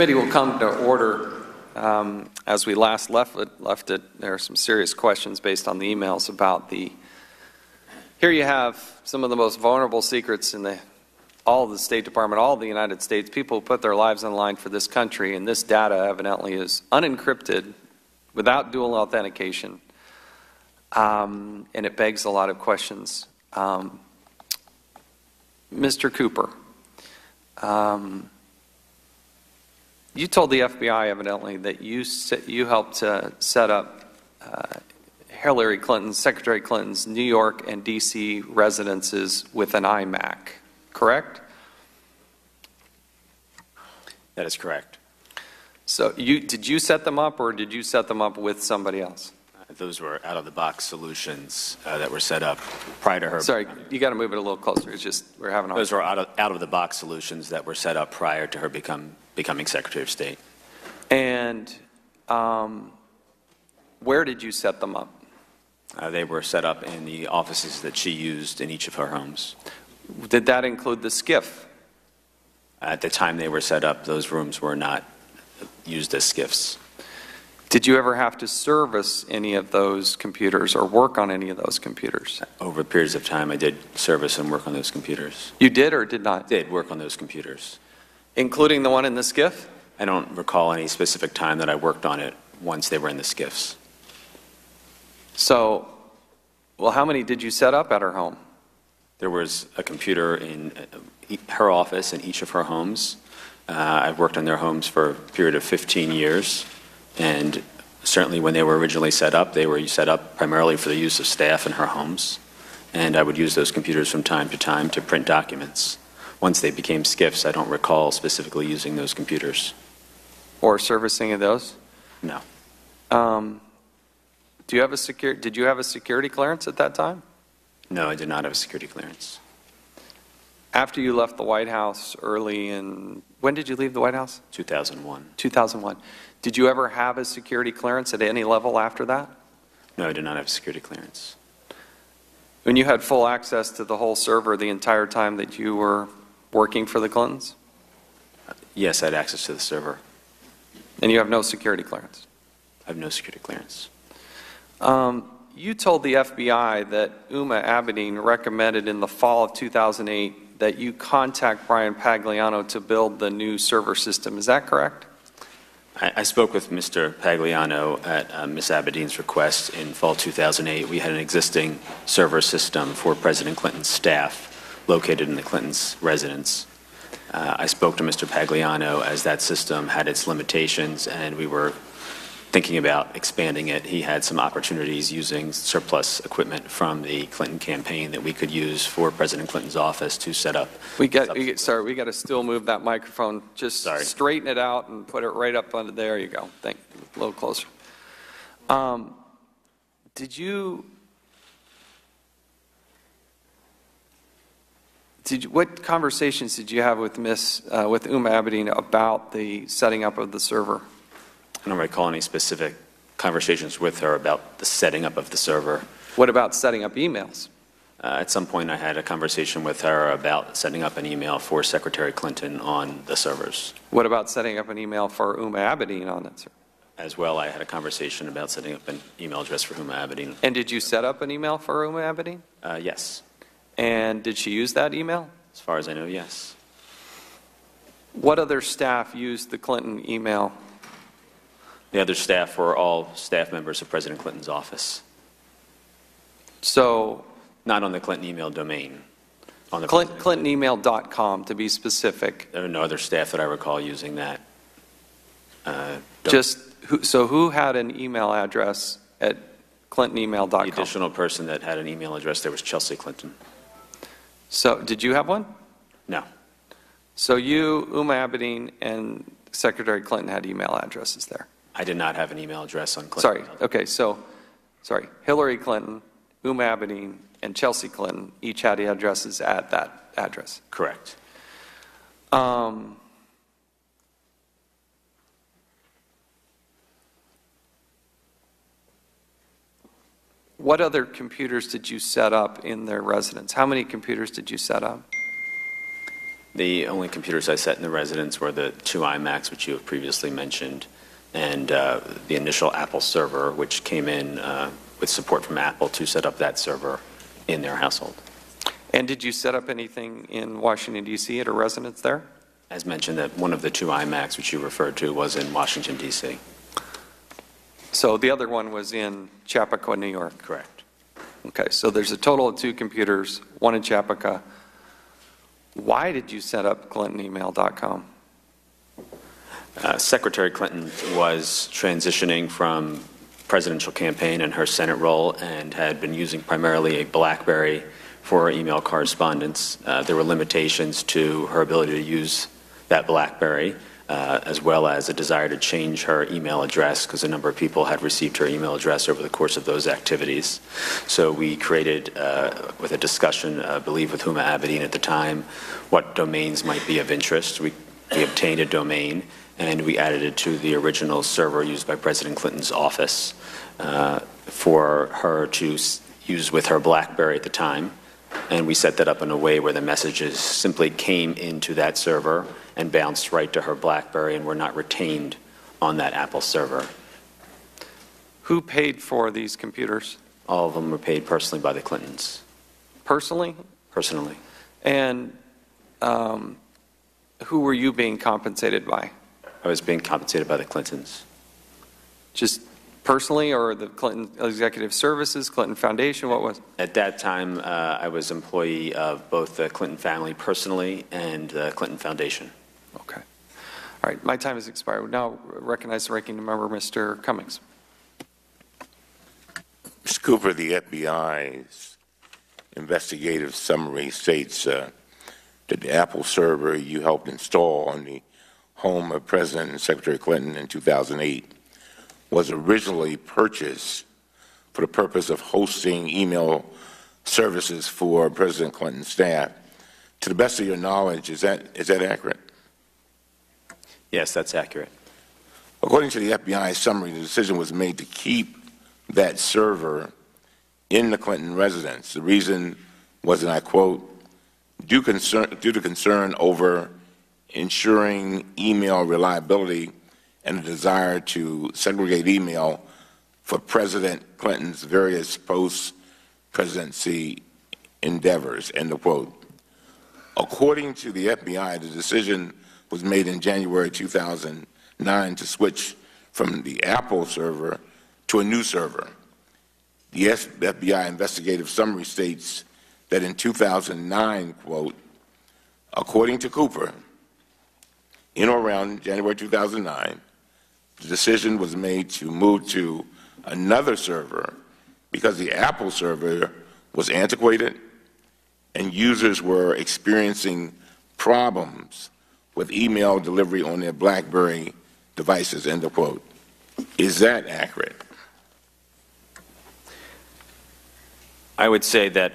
Committee will come to order. As we last left it, there are some serious questions based on the emails about here you have some of the most vulnerable secrets in all of the State Department, all of the United States. People who put their lives on the line for this country, and this data evidently is unencrypted without dual authentication, and it begs a lot of questions. Mr. Cooper, you told the FBI evidently that you helped to set up Hillary Clinton's, Secretary Clinton's New York and D.C. residences with an iMac, correct? That is correct. So did you set them up, or did you set them up with somebody else? Those were out-of-the-box solutions that were set up prior to her. Sorry, you got to move it a little closer. It's just we're having a hard Those were out-of-the-box solutions that were set up prior to her becoming Secretary of State. And where did you set them up? They were set up in the offices that she used in each of her homes. Did that include the SCIF? At the time they were set up, those rooms were not used as SCIFs. Did you ever have to service any of those computers or work on any of those computers? Over periods of time, I did service and work on those computers. You did or did not? Did work on those computers. Including the one in the SCIF? I don't recall any specific time that I worked on it once they were in the SCIFs. So, well, how many did you set up at her home? There was a computer in her office in each of her homes. I've worked on their homes for a period of 15 years. And certainly when they were originally set up, they were set up primarily for the use of staff in her homes. And I would use those computers from time to print documents. Once they became SCIFs, I don't recall specifically using those computers. Or servicing of those? No. Did you have a security clearance at that time? No, I did not have a security clearance. After you left the White House when did you leave the White House? 2001. 2001. Did you ever have a security clearance at any level after that? No, I did not have a security clearance. When you had full access to the whole server the entire time that you were working for the Clintons? Yes, I had access to the server. And you have no security clearance? I have no security clearance. You told the FBI that Uma Abedin recommended in the fall of 2008 that you contact Brian Pagliano to build the new server system. Is that correct? I spoke with Mr. Pagliano at Ms. Abedin's request in fall 2008. We had an existing server system for President Clinton's staff located in the Clintons' residence. I spoke to Mr. Pagliano as that system had its limitations and we were thinking about expanding it. He had some opportunities using surplus equipment from the Clinton campaign that we could use for President Clinton's office to set up. Sorry, we got to still move that microphone. Just straighten it out and put it right up under there. You go. Thank you. A little closer. What conversations did you have with Uma Abedin about the setting up of the server? I don't recall any specific conversations with her about the setting up of the server. What about setting up emails? At some point I had a conversation with her about setting up an email for Secretary Clinton on the servers. What about setting up an email for Uma Abedin on that server? As well, I had a conversation about setting up an email address for Uma Abedin. And did you set up an email for Uma Abedin? Yes. And did she use that email? As far as I know, yes. What other staff used the Clinton email? The other staff were all staff members of President Clinton's office. So, not on the Clinton email domain. On the ClintonEmail.com to be specific. There are no other staff that I recall using that. So who had an email address at ClintonEmail.com? The additional person that had an email address there was Chelsea Clinton. So did you have one? No. So you, Uma Abedin, and Secretary Clinton had email addresses there? I did not have an email address on Clinton. Sorry. Hillary Clinton, Uma Abedin, and Chelsea Clinton each had addresses at that address. Correct. What other computers did you set up in their residence? How many computers did you set up? The only computers I set in the residence were the 2 iMacs, which you have previously mentioned, and the initial Apple server, which came in with support from Apple to set up that server in their household. And did you set up anything in Washington, D.C. at a residence there? As mentioned, that one of the 2 iMacs, which you referred to, was in Washington, D.C. So the other one was in Chappaqua, New York? Correct. Okay, so there's a total of 2 computers, one in Chappaqua. Why did you set up ClintonEmail.com? Secretary Clinton was transitioning from presidential campaign and her Senate role and had been using primarily a BlackBerry for email correspondence. There were limitations to her ability to use that BlackBerry, as well as a desire to change her email address because a number of people had received her email address over the course of those activities. So we created, with a discussion, I believe with Huma Abedin at the time, what domains might be of interest. We obtained a domain, and we added it to the original server used by President Clinton's office for her to use with her BlackBerry at the time. And we set that up in a way where the messages simply came into that server and bounced right to her BlackBerry and were not retained on that Apple server. Who paid for these computers? All of them were paid personally by the Clintons. Personally? Personally. And who were you being compensated by? I was being compensated by the Clintons. Just personally, or the Clinton Executive Services, Clinton Foundation, what was? At that time, I was employee of both the Clinton family personally and the Clinton Foundation. Okay. All right, my time has expired. We now recognize the ranking member, Mr. Cummings. Mr. Cooper, the FBI's investigative summary states that the Apple server you helped install on the home of President and Secretary Clinton in 2008 was originally purchased for the purpose of hosting email services for President Clinton's staff. To the best of your knowledge, is that accurate? Yes, that's accurate. According to the FBI summary, the decision was made to keep that server in the Clinton residence. The reason was, and I quote, due to concern over ensuring email reliability and a desire to segregate email for President Clinton's various post-presidency endeavors, end of quote. According to the FBI, the decision was made in January 2009 to switch from the Apple server to a new server. The FBI investigative summary states that in 2009, quote, according to Cooper, in or around January 2009, the decision was made to move to another server because the Apple server was antiquated and users were experiencing problems with email delivery on their BlackBerry devices, end of quote. Is that accurate? I would say that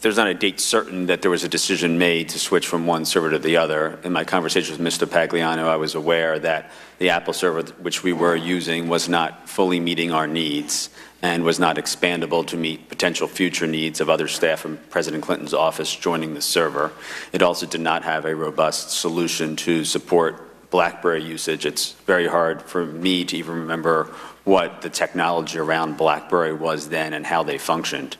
there's not a date certain that there was a decision made to switch from one server to the other. In my conversation with Mr. Pagliano, I was aware that the Apple server which we were using was not fully meeting our needs and was not expandable to meet potential future needs of other staff from President Clinton's office joining the server. It also did not have a robust solution to support BlackBerry usage. It's very hard for me to even remember what the technology around BlackBerry was then and how they functioned.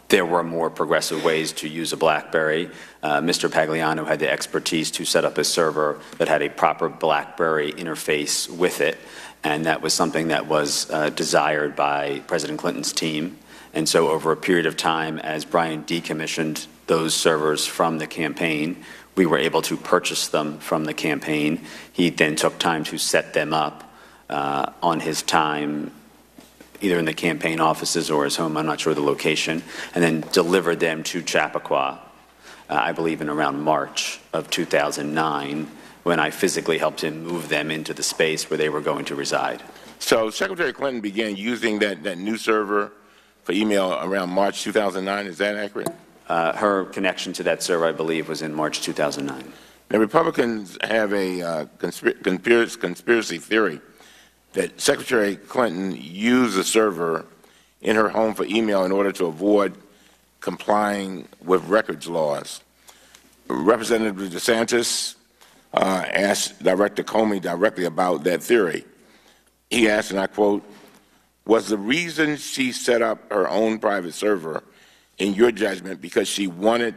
There were more progressive ways to use a BlackBerry. Mr. Pagliano had the expertise to set up a server that had a proper BlackBerry interface with it, and that was something that was desired by President Clinton's team. And so over a period of time, as Brian decommissioned those servers from the campaign, we were able to purchase them from the campaign. He then took time to set them up on his time, either in the campaign offices or his home, I'm not sure the location, and then delivered them to Chappaqua, I believe in around March of 2009, when I physically helped him move them into the space where they were going to reside. So Secretary Clinton began using that new server for email around March 2009, is that accurate? Her connection to that server, I believe, was in March 2009. Now, Republicans have a conspiracy theory that Secretary Clinton used the server in her home for email in order to avoid complying with records laws. Representative DeSantis asked Director Comey directly about that theory. He asked, and I quote, "Was the reason she set up her own private server, in your judgment, because she wanted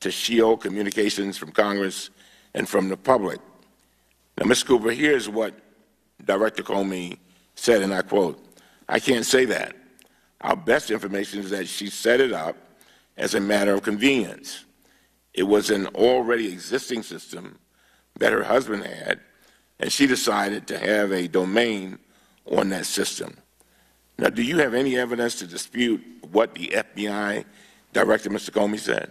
to shield communications from Congress and from the public?" Now, Ms. Cooper, here's what Director Comey said, and I quote, "I can't say that. Our best information is that she set it up as a matter of convenience. It was an already existing system that her husband had, and she decided to have a domain on that system." Now, do you have any evidence to dispute what the FBI Director, Mr. Comey, said?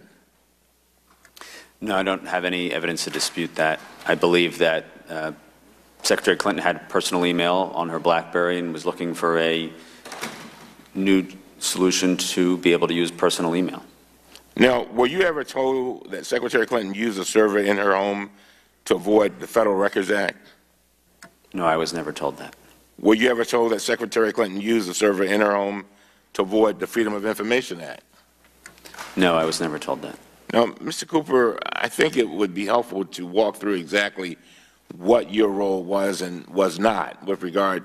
No, I don't have any evidence to dispute that. I believe that Secretary Clinton had personal email on her BlackBerry and was looking for a new solution to be able to use personal email. Now, were you ever told that Secretary Clinton used a server in her home to avoid the Federal Records Act? No, I was never told that. Were you ever told that Secretary Clinton used a server in her home to avoid the Freedom of Information Act? No, I was never told that. Now, Mr. Cooper, I think it would be helpful to walk through exactly what your role was and was not with regard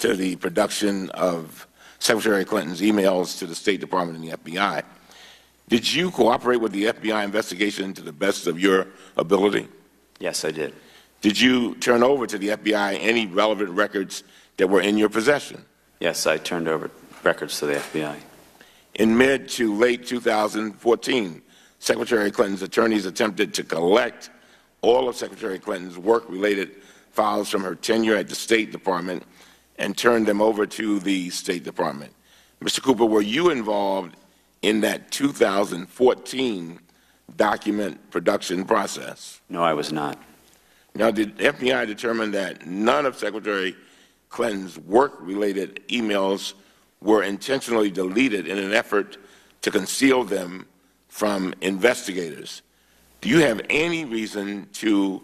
to the production of Secretary Clinton's emails to the State Department and the FBI. Did you cooperate with the FBI investigation to the best of your ability? Yes, I did. Did you turn over to the FBI any relevant records that were in your possession? Yes, I turned over records to the FBI. In mid to late 2014, Secretary Clinton's attorneys attempted to collect all of Secretary Clinton's work-related files from her tenure at the State Department and turn them over to the State Department. Mr. Cooper, were you involved in that 2014 document production process? No, I was not. Now, did the FBI determine that none of Secretary Clinton's work-related emails were intentionally deleted in an effort to conceal them from investigators? Do you have any reason to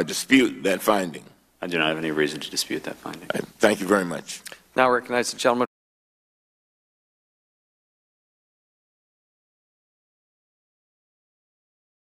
dispute that finding? I do not have any reason to dispute that finding. Thank you very much. Now recognize the gentleman